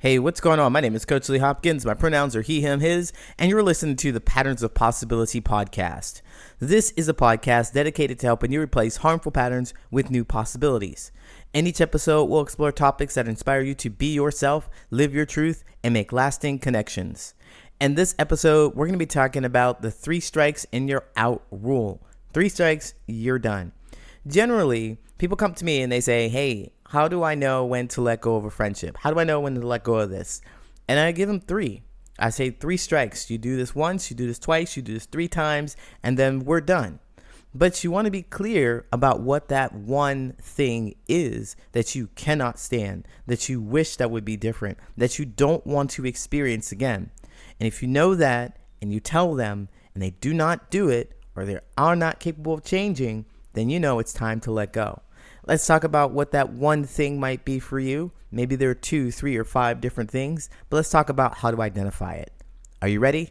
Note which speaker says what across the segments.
Speaker 1: Hey, what's going on? My name is Coach Lee Hopkins. My pronouns are he, him, his, and you're listening to the Patterns of Possibility podcast. This is a podcast dedicated to helping you replace harmful patterns with new possibilities. In each episode, we'll explore topics that inspire you to be yourself, live your truth, and make lasting connections. In this episode, we're going to be talking about the 3 strikes and you're out rule. 3 strikes, you're done. Generally, people come to me and they say, hey, how do I know when to let go of a friendship? How do I know when to let go of this? And I give them 3. I say 3 strikes. You do this once, you do this twice, you do this 3 times, and then we're done. But you want to be clear about what that one thing is that you cannot stand, that you wish that would be different, that you don't want to experience again. And if you know that and you tell them and they do not do it or they are not capable of changing, then you know it's time to let go. Let's talk about what that one thing might be for you. Maybe there are 2, 3, or 5 different things, but let's talk about how to identify it. Are you ready?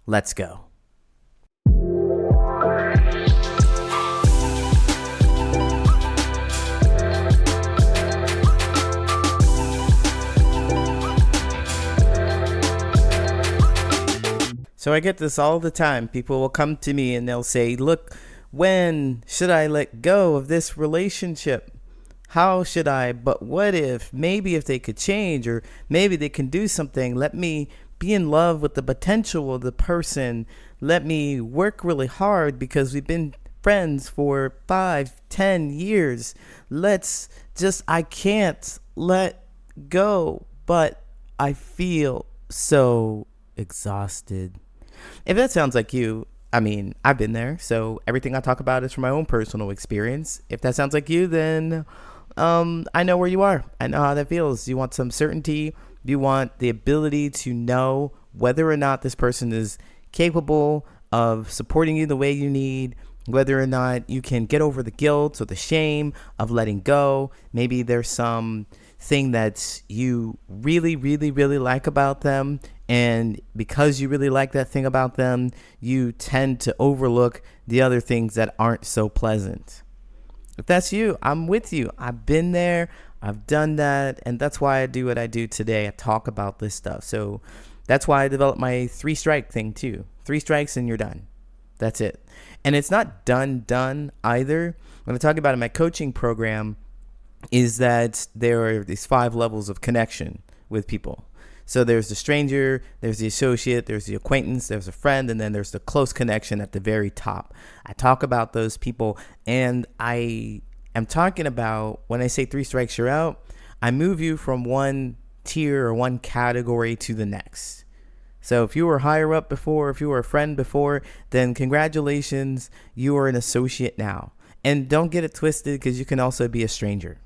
Speaker 1: Let's go. So I get this all the time. People will come to me and they'll say, look, when should I let go of this relationship? How should I? But what if? Maybe if they could change, or maybe they can do something. Let me be in love with the potential of the person. Let me work really hard because we've been friends for 5, 10 years. I can't let go, but I feel so exhausted. If that sounds like you, I've been there, so everything I talk about is from my own personal experience. If that sounds like you, then I know where you are. I know how that feels. You want some certainty. You want the ability to know whether or not this person is capable of supporting you the way you need, whether or not you can get over the guilt or the shame of letting go. Maybe there's some thing that you really, really, really like about them, and because you really like that thing about them, you tend to overlook the other things that aren't so pleasant. If that's you, I'm with you. I've been there, I've done that, and that's why I do what I do today. I talk about this stuff. So that's why I developed my 3 strike thing too. 3 strikes and you're done. That's it. And it's not done either. When I talk about it in my coaching program, is that there are these 5 levels of connection with people. So there's the stranger, there's the associate, there's the acquaintance, there's a friend, and then there's the close connection at the very top. I talk about those people, and I am talking about, when I say 3 strikes, you're out, I move you from one tier or one category to the next. So if you were higher up before, if you were a friend before, then congratulations, you are an associate now. And don't get it twisted, because you can also be a stranger.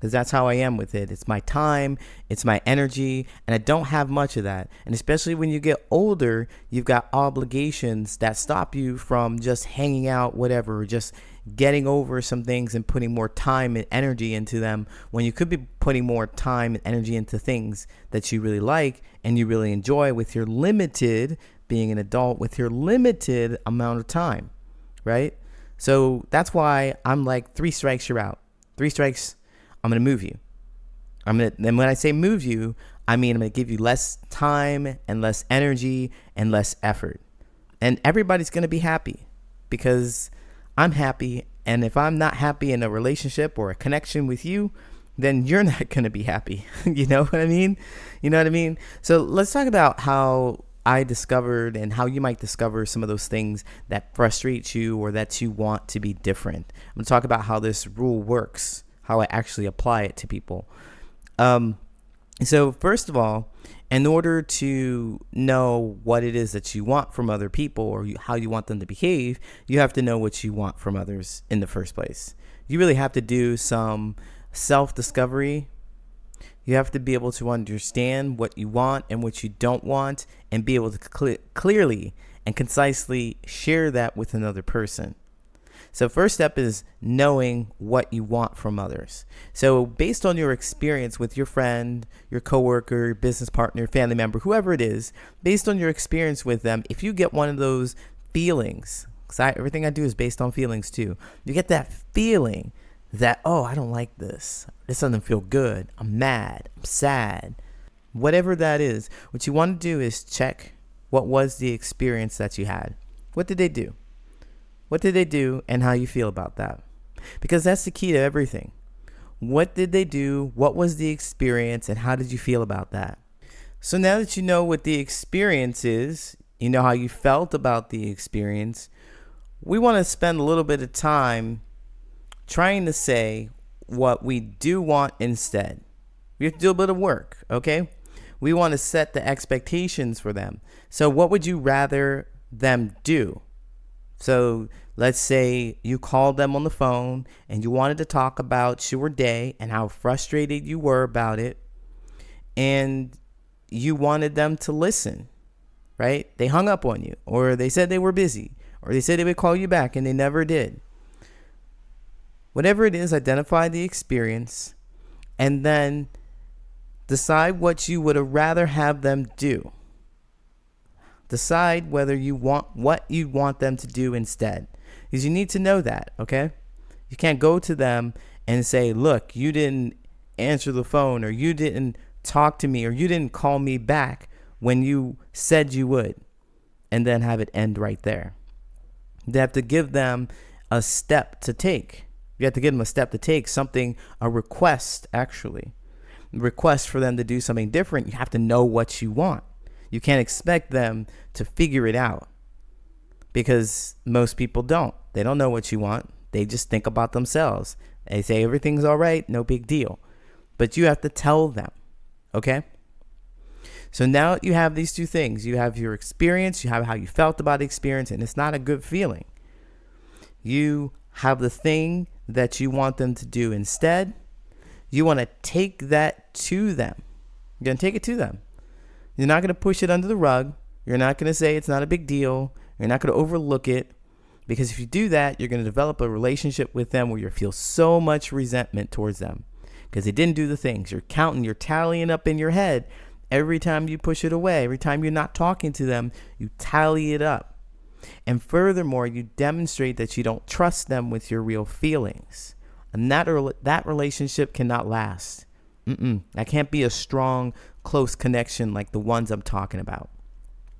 Speaker 1: Because that's how I am with it. It's my time, it's my energy, and I don't have much of that. And especially when you get older, you've got obligations that stop you from just hanging out, whatever, just getting over some things and putting more time and energy into them, when you could be putting more time and energy into things that you really like and you really enjoy with your limited, being an adult with your limited amount of time, right? So that's why I'm like, 3 strikes, you're out. 3 strikes, I'm going to move you. And when I say move you, I'm going to give you less time and less energy and less effort. And everybody's going to be happy because I'm happy. And if I'm not happy in a relationship or a connection with you, then you're not going to be happy. You know what I mean? So let's talk about how I discovered and how you might discover some of those things that frustrate you or that you want to be different. I'm going to talk about how this rule works, how I actually apply it to people. So first of all, in order to know what it is that you want from other people or how you want them to behave, you have to know what you want from others in the first place. You really have to do some self-discovery. You have to be able to understand what you want and what you don't want and be able to clearly and concisely share that with another person. So first step is knowing what you want from others. So based on your experience with your friend, your coworker, your business partner, family member, whoever it is, based on your experience with them, if you get one of those feelings, because everything I do is based on feelings too. You get that feeling that, oh, I don't like this. This doesn't feel good. I'm mad. I'm sad. Whatever that is, what you want to do is check what was the experience that you had. What did they do? What did they do and how you feel about that? Because that's the key to everything. What did they do? What was the experience and how did you feel about that? So now that you know what the experience is, you know how you felt about the experience, we want to spend a little bit of time trying to say what we do want instead. We have to do a bit of work, okay? We want to set the expectations for them. So what would you rather them do? So let's say you called them on the phone and you wanted to talk about your day and how frustrated you were about it, and you wanted them to listen, right? They hung up on you, or they said they were busy, or they said they would call you back and they never did. Whatever it is, identify the experience and then decide what you would rather have them do. Decide whether you want what you want them to do instead. Because you need to know that, okay? You can't go to them and say, look, you didn't answer the phone, or you didn't talk to me, or you didn't call me back when you said you would, and then have it end right there. You have to give them a step to take. You have to give them a step to take, a request, actually. A request for them to do something different. You have to know what you want. You can't expect them to figure it out, because most people don't. They don't know what you want. They just think about themselves. They say everything's all right, no big deal. But you have to tell them, okay? So now you have these two things. You have your experience, you have how you felt about the experience, and it's not a good feeling. You have the thing that you want them to do instead. You want to take that to them. You're going to take it to them. You're not going to push it under the rug. You're not going to say it's not a big deal. You're not going to overlook it. Because if you do that, you're going to develop a relationship with them where you feel so much resentment towards them because they didn't do the things. You're counting, you're tallying up in your head. Every time you push it away, every time you're not talking to them, you tally it up. And furthermore, you demonstrate that you don't trust them with your real feelings. And that relationship cannot last. That can't be a strong, close connection like the ones I'm talking about.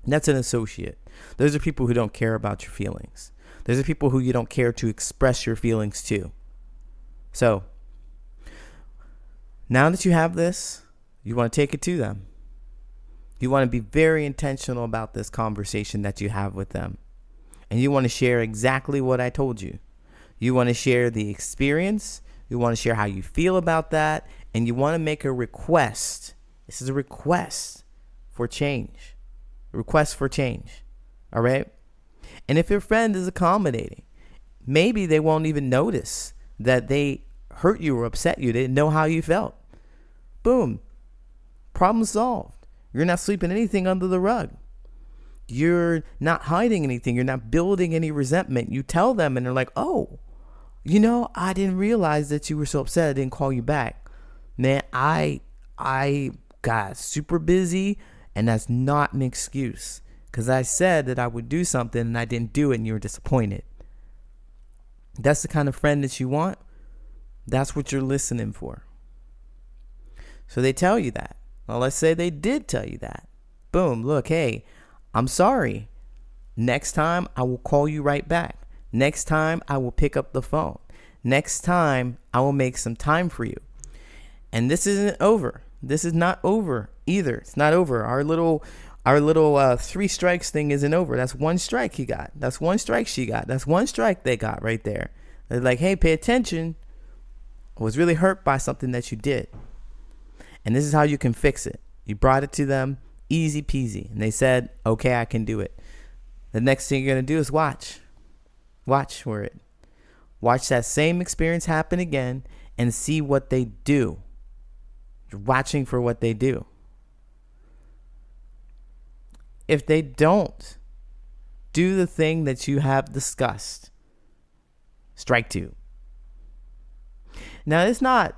Speaker 1: That's an associate. Those are people who don't care about your feelings. Those are people who you don't care to express your feelings to. So, now that you have this, you want to take it to them. You want to be very intentional about this conversation that you have with them. And you want to share exactly what I told you. You want to share the experience. You want to share how you feel about that. And you want to make a request. This is a request for change. A request for change. All right? And if your friend is accommodating, maybe they won't even notice that they hurt you or upset you. They didn't know how you felt. Boom. Problem solved. You're not sweeping anything under the rug. You're not hiding anything. You're not building any resentment. You tell them and they're like, oh, I didn't realize that you were so upset I didn't call you back. Man, I got super busy, and that's not an excuse. Because I said that I would do something and I didn't do it and you were disappointed. That's the kind of friend that you want. That's what you're listening for. So they tell you that. Well, let's say they did tell you that. Boom, look, hey, I'm sorry. Next time I will call you right back. Next time I will pick up the phone. Next time I will make some time for you. And this isn't over. This is not over either. It's not over. Our little 3 strikes thing isn't over. That's 1 strike he got. That's 1 strike she got. That's 1 strike they got right there. They're like, hey, pay attention. I was really hurt by something that you did. And this is how you can fix it. You brought it to them, easy peasy. And they said, okay, I can do it. The next thing you're going to do is watch. Watch for it. Watch that same experience happen again and see what they do. You're watching for what they do. If they don't do the thing that you have discussed, strike 2. Now, it's not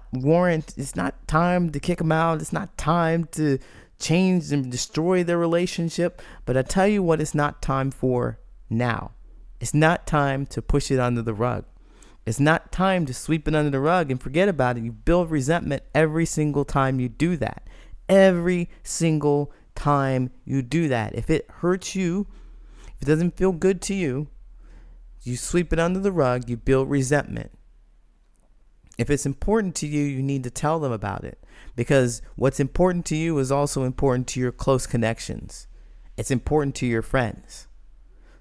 Speaker 1: time to kick them out. It's not time to change and destroy their relationship. But I tell you what it's not time for now. It's not time to push it under the rug. It's not time to sweep it under the rug and forget about it. You build resentment every single time you do that. every single time you do that. If it hurts you, if it doesn't feel good to you, you sweep it under the rug, you build resentment. If it's important to you, you need to tell them about it, because what's important to you is also important to your close connections. It's important to your friends.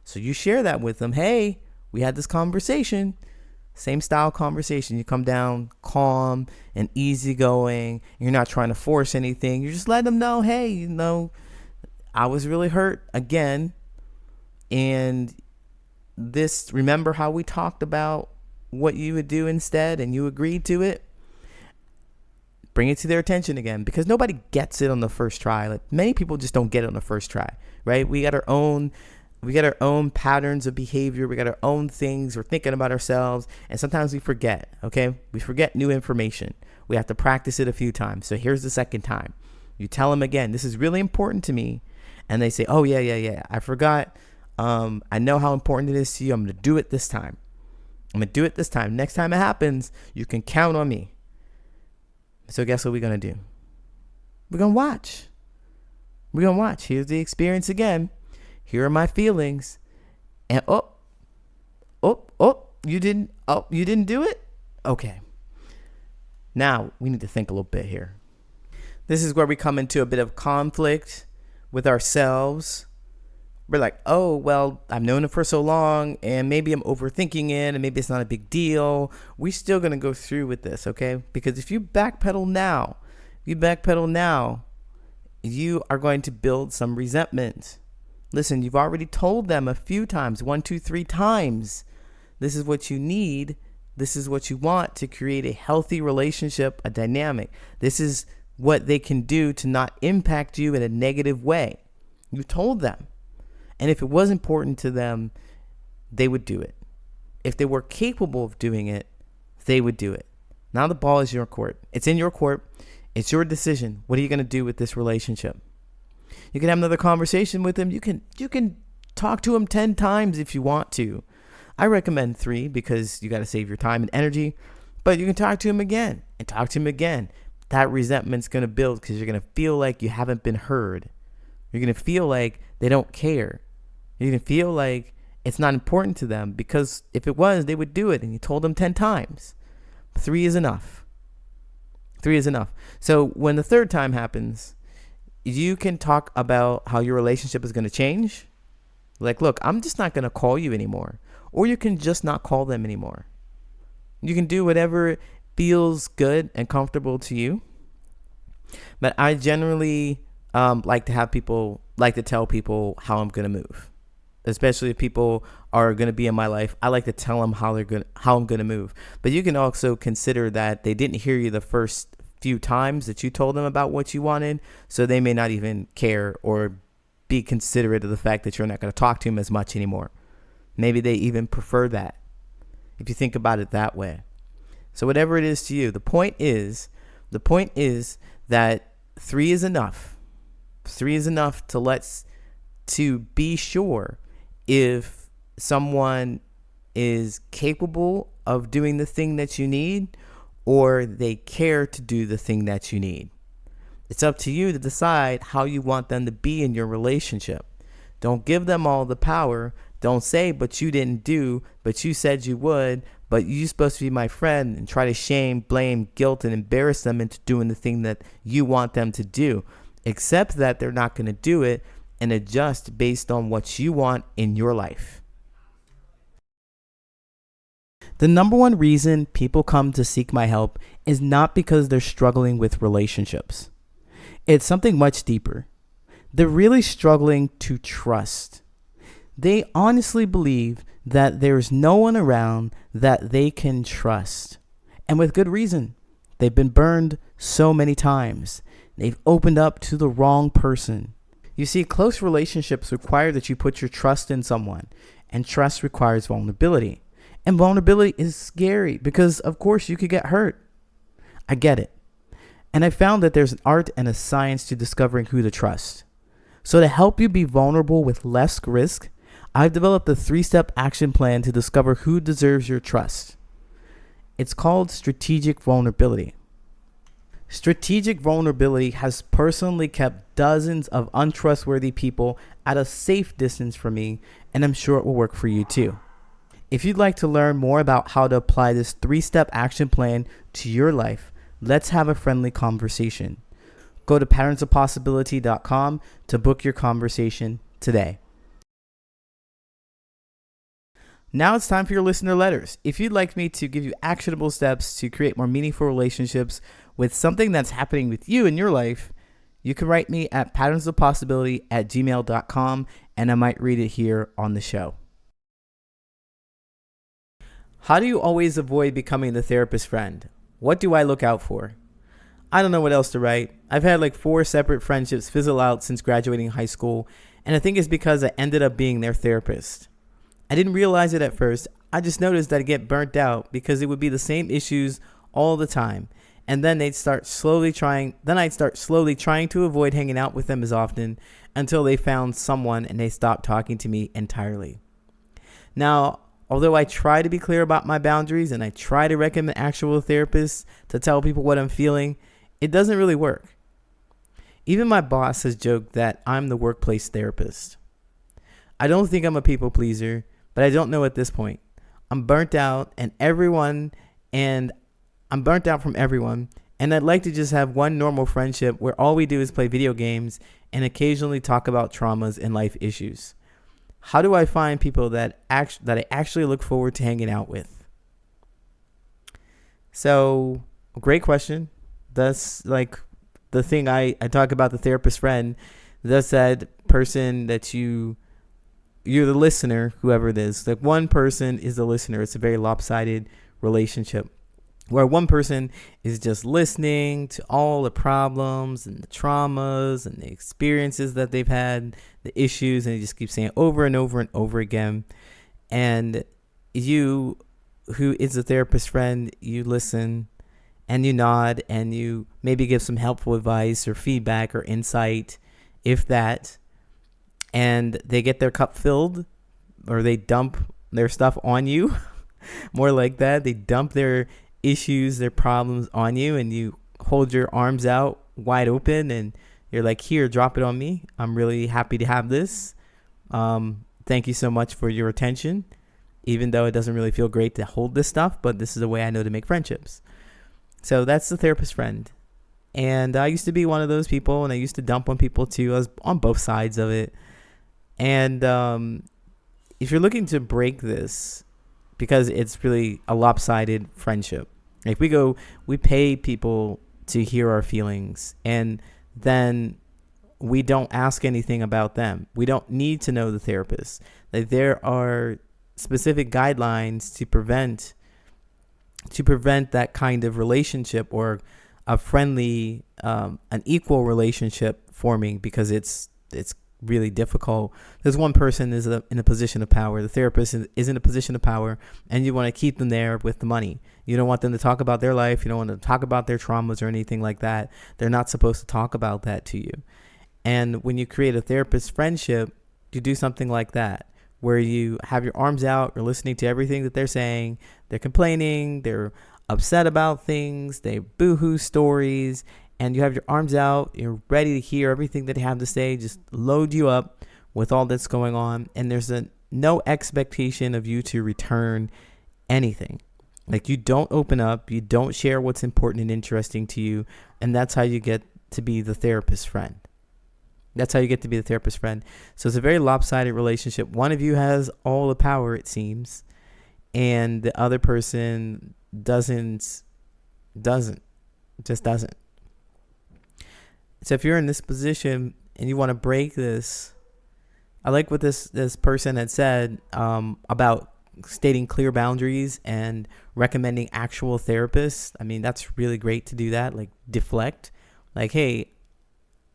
Speaker 1: So you share that with them. Hey, we had this conversation, same style conversation. You come down calm and easygoing. You're not trying to force anything. You just let them know, hey, I was really hurt again. And remember how we talked about what you would do instead and you agreed to it? Bring it to their attention again, because nobody gets it on the first try. Like, many people just don't get it on the first try, right? We got our own patterns of behavior. We got our own things. We're thinking about ourselves. And sometimes we forget, okay? We forget new information. We have to practice it a few times. So here's the second time. You tell them again, this is really important to me. And they say, oh, yeah. I forgot. I know how important it is to you. I'm going to do it this time. Next time it happens, you can count on me. So guess what we're going to do? We're going to watch. Here's the experience again. Here are my feelings. And you didn't do it? Okay. Now we need to think a little bit here. This is where we come into a bit of conflict with ourselves. We're like, oh, well, I've known it for so long, and maybe I'm overthinking it, and maybe it's not a big deal. We're still going to go through with this, okay? Because if you backpedal now, you are going to build some resentment. Listen, you've already told them a few times, 1, 2, 3 times, this is what you need. This is what you want to create a healthy relationship, a dynamic. This is what they can do to not impact you in a negative way. You told them. And if it was important to them, they would do it. If they were capable of doing it, they would do it. Now the ball is in your court. It's in your court. It's your decision. What are you going to do with this relationship? You can have another conversation with them. You can talk to them 10 times if you want to. I recommend 3 because you got to save your time and energy. But you can talk to him again and talk to him again. That resentment's going to build because you're going to feel like you haven't been heard. You're going to feel like they don't care. You're going to feel like it's not important to them, because if it was, they would do it, and you told them 10 times. 3 is enough. 3 is enough. So when the third time happens, you can talk about how your relationship is going to change. Like, look, I'm just not going to call you anymore. Or you can just not call them anymore. You can do whatever feels good and comfortable to you. But I generally like to tell people how I'm going to move. Especially if people are going to be in my life, I like to tell them how I'm going to move. But you can also consider that they didn't hear you the first few times that you told them about what you wanted, so they may not even care or be considerate of the fact that you're not going to talk to them as much anymore. Maybe they even prefer that, if you think about it that way. So whatever it is to you, the point is that 3 is enough. 3 is enough to be sure if someone is capable of doing the thing that you need, or they care to do the thing that you need. It's up to you to decide how you want them to be in your relationship. Don't give them all the power. Don't say, but you didn't do, but you said you would, but you're supposed to be my friend, and try to shame, blame, guilt, and embarrass them into doing the thing that you want them to do. Accept that they're not going to do it, and adjust based on what you want in your life. The number one reason people come to seek my help is not because they're struggling with relationships. It's something much deeper. They're really struggling to trust. They honestly believe that there's no one around that they can trust. And with good reason. They've been burned so many times. They've opened up to the wrong person. You see, close relationships require that you put your trust in someone, and trust requires vulnerability. And vulnerability is scary because, of course, you could get hurt. I get it. And I found that there's an art and a science to discovering who to trust. So to help you be vulnerable with less risk, I've developed a 3-step action plan to discover who deserves your trust. It's called strategic vulnerability. Strategic vulnerability has personally kept dozens of untrustworthy people at a safe distance from me, and I'm sure it will work for you too. If you'd like to learn more about how to apply this 3-step action plan to your life, let's have a friendly conversation. Go to patternsofpossibility.com to book your conversation today. Now it's time for your listener letters. If you'd like me to give you actionable steps to create more meaningful relationships with something that's happening with you in your life, you can write me at patternsofpossibility@gmail.com and I might read it here on the show. How do you always avoid becoming the therapist friend? What do I look out for? I don't know what else to write. I've had like 4 separate friendships fizzle out since graduating high school, and I think it's because I ended up being their therapist. I didn't realize it at first. I just noticed that I get burnt out because it would be the same issues all the time. And then I'd start slowly trying to avoid hanging out with them as often until they found someone and they stopped talking to me entirely. Now, although I try to be clear about my boundaries and I try to recommend actual therapists to tell people what I'm feeling, it doesn't really work. Even my boss has joked that I'm the workplace therapist. I don't think I'm a people pleaser, but I don't know at this point. I'm burnt out from everyone, and I'd like to just have one normal friendship where all we do is play video games and occasionally talk about traumas and life issues. How do I find people that I actually look forward to hanging out with? So, great question. That's like the thing I talk about, the therapist friend. That's that person that you're the listener, whoever it is. Like, one person is the listener. It's a very lopsided relationship where one person is just listening to all the problems and the traumas and the experiences that they've had, the issues, and they just keep saying it over and over and over again. And you, who is a therapist friend, you listen and you nod and you maybe give some helpful advice or feedback or insight, if that. And they get their cup filled, or they dump their stuff on you. More like that. They dump their issues, their problems on you, and you hold your arms out wide open and you're like, here, drop it on me. I'm really happy to have this. Thank you so much for your attention, even though it doesn't really feel great to hold this stuff, but this is a way I know to make friendships. So that's the therapist friend. And I used to be one of those people, and I used to dump on people too. I was on both sides of it. And if you're looking to break this, because it's really a lopsided friendship, like we pay people to hear our feelings, and then we don't ask anything about them. We don't need to know the therapist. Like, there are specific guidelines to prevent that kind of relationship, or a friendly, an equal relationship forming, because it's really difficult. There's one person is in a position of power. The therapist is in a position of power, and you want to keep them there with the money. You don't want them to talk about their life. You don't want them to talk about their traumas or anything like that. They're not supposed to talk about that to you. And when you create a therapist friendship, you do something like that, where you have your arms out, you're listening to everything that they're saying. They're complaining, they're upset about things, they boohoo stories, and you have your arms out, you're ready to hear everything that they have to say, just load you up with all that's going on. And there's no expectation of you to return anything. Like, you don't open up, you don't share what's important and interesting to you. And that's how you get to be the therapist friend. That's how you get to be the therapist friend. So it's a very lopsided relationship. One of you has all the power, it seems, and the other person doesn't. So if you're in this position and you want to break this, I like what this person had said about stating clear boundaries and recommending actual therapists. I mean, that's really great to do that. Like, deflect. Like, hey,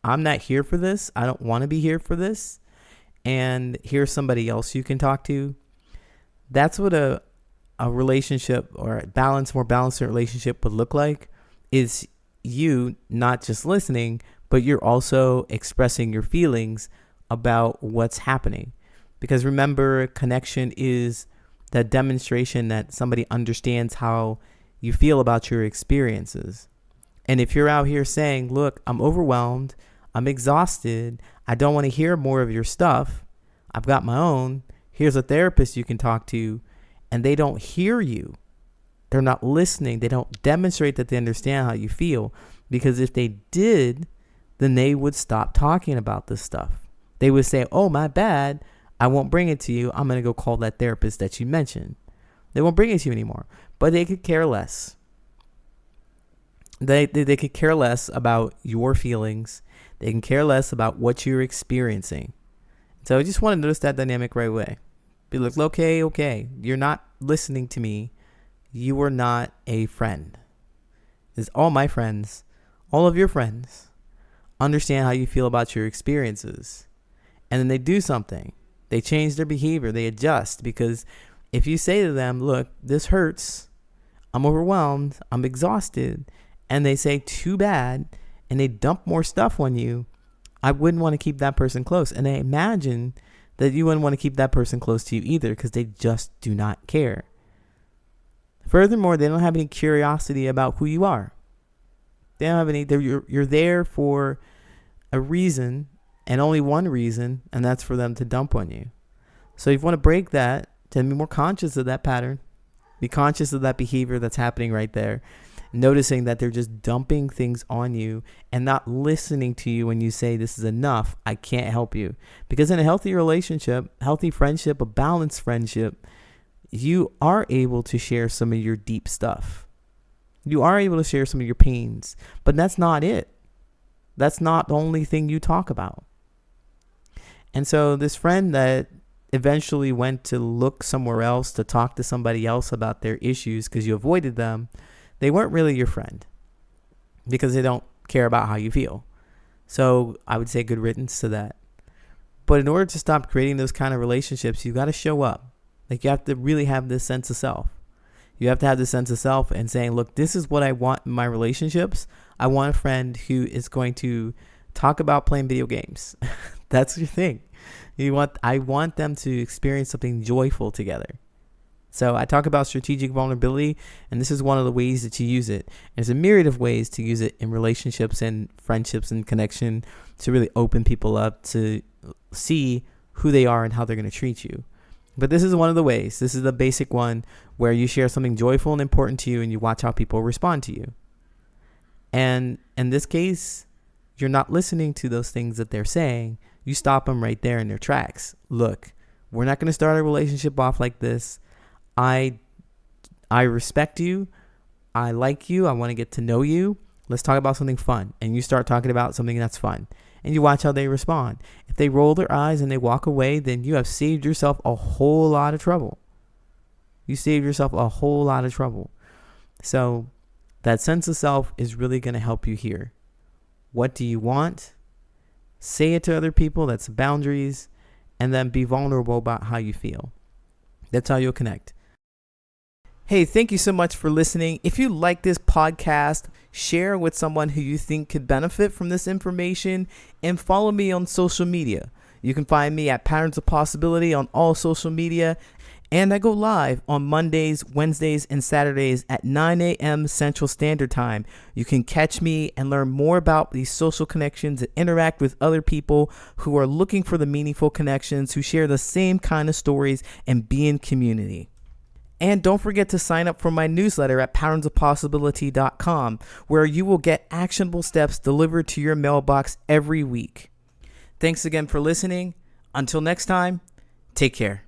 Speaker 1: I'm not here for this. I don't want to be here for this. And here's somebody else you can talk to. That's what a relationship, or a more balanced relationship would look like, is you not just listening, but you're also expressing your feelings about what's happening. Because remember, connection is that demonstration that somebody understands how you feel about your experiences. And if you're out here saying, look, I'm overwhelmed, I'm exhausted, I don't want to hear more of your stuff, I've got my own, here's a therapist you can talk to, and they don't hear you, they're not listening, they don't demonstrate that they understand how you feel, because if they did, then they would stop talking about this stuff. They would say, oh, my bad, I won't bring it to you, I'm going to go call that therapist that you mentioned. They won't bring it to you anymore, but they could care less. They could care less about your feelings. They can care less about what you're experiencing. So I just want to notice that dynamic right away. Be like, okay, you're not listening to me. You are not a friend. It's all my friends, all of your friends, understand how you feel about your experiences. And then they do something. They change their behavior. They adjust. Because if you say to them, look, this hurts, I'm overwhelmed, I'm exhausted, and they say too bad, and they dump more stuff on you, I wouldn't want to keep that person close. And I imagine that you wouldn't want to keep that person close to you either, because they just do not care. Furthermore, they don't have any curiosity about who you are. They don't have any. You're there for a reason, and only one reason, and that's for them to dump on you. So if you want to break that, to be more conscious of that pattern, be conscious of that behavior that's happening right there, noticing that they're just dumping things on you and not listening to you when you say, this is enough, I can't help you. Because in a healthy relationship, healthy friendship, a balanced friendship, you are able to share some of your deep stuff. You are able to share some of your pains, but that's not it. That's not the only thing you talk about. And so this friend that eventually went to look somewhere else to talk to somebody else about their issues because you avoided them, they weren't really your friend because they don't care about how you feel. So I would say good riddance to that. But in order to stop creating those kind of relationships, you got to show up. Like, you have to really have this sense of self. You have to have this sense of self and saying, look, this is what I want in my relationships. I want a friend who is going to talk about playing video games. That's your thing. I want them to experience something joyful together. So I talk about strategic vulnerability, and this is one of the ways that you use it. There's a myriad of ways to use it in relationships and friendships and connection to really open people up to see who they are and how they're going to treat you. But this is one of the ways. This is the basic one where you share something joyful and important to you, and you watch how people respond to you. And in this case, you're not listening to those things that they're saying. You stop them right there in their tracks. Look, we're not going to start a relationship off like this. I respect you. I like you. I want to get to know you. Let's talk about something fun. And you start talking about something that's fun. And you watch how they respond. If they roll their eyes and they walk away, then you have saved yourself a whole lot of trouble. You saved yourself a whole lot of trouble. So that sense of self is really going to help you here. What do you want? Say it to other people. That's boundaries. And then be vulnerable about how you feel. That's how you'll connect. Hey, thank you so much for listening. If you like this podcast, share with someone who you think could benefit from this information, and follow me on social media. You can find me at Patterns of Possibility on all social media, and I go live on Mondays, Wednesdays, and Saturdays at 9 a.m. Central Standard Time. You can catch me and learn more about these social connections and interact with other people who are looking for the meaningful connections, who share the same kind of stories, and be in community. And don't forget to sign up for my newsletter at patternsofpossibility.com, where you will get actionable steps delivered to your mailbox every week. Thanks again for listening. Until next time, take care.